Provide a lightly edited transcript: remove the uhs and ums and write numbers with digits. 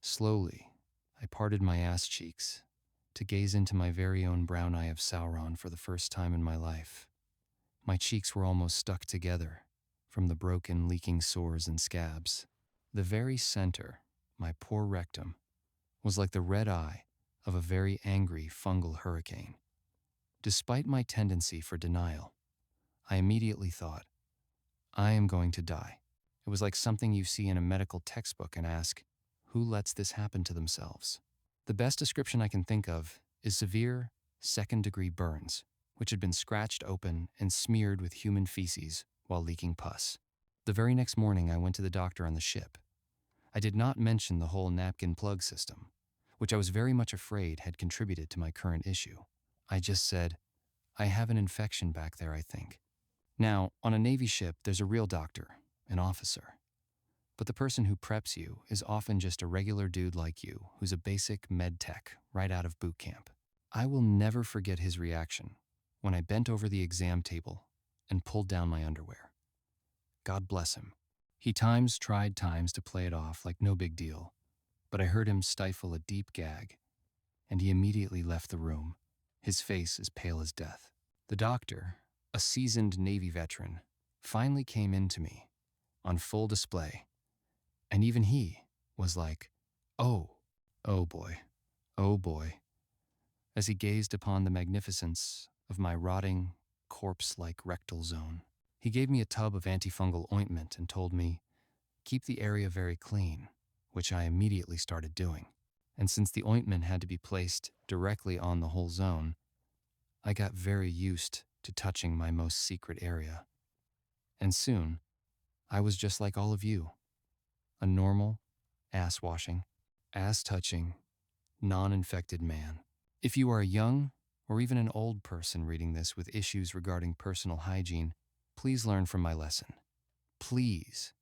Slowly, I parted my ass cheeks to gaze into my very own brown eye of Sauron for the first time in my life. My cheeks were almost stuck together from the broken, leaking sores and scabs. The very center, my poor rectum, was like the red eye of a very angry fungal hurricane. Despite my tendency for denial, I immediately thought, I am going to die. It was like something you see in a medical textbook and ask, who lets this happen to themselves? The best description I can think of is severe second-degree burns, which had been scratched open and smeared with human feces while leaking pus. The very next morning, I went to the doctor on the ship. I did not mention the whole napkin plug system, which I was very much afraid had contributed to my current issue. I just said, I have an infection back there, I think. Now, on a Navy ship, there's a real doctor, an officer. But the person who preps you is often just a regular dude like you who's a basic med tech right out of boot camp. I will never forget his reaction when I bent over the exam table and pulled down my underwear. God bless him. He tried times to play it off like no big deal, but I heard him stifle a deep gag, and he immediately left the room, his face as pale as death. The doctor, a seasoned Navy veteran, finally came in to me on full display, and even he was like, oh, oh boy, oh boy, as he gazed upon the magnificence of my rotting, corpse-like rectal zone. He gave me a tub of antifungal ointment and told me, keep the area very clean, which I immediately started doing. And since the ointment had to be placed directly on the whole zone, I got very used to touching my most secret area. And soon, I was just like all of you, a normal, ass-washing, ass-touching, non-infected man. If you are a young or even an old person reading this with issues regarding personal hygiene, please learn from my lesson. Please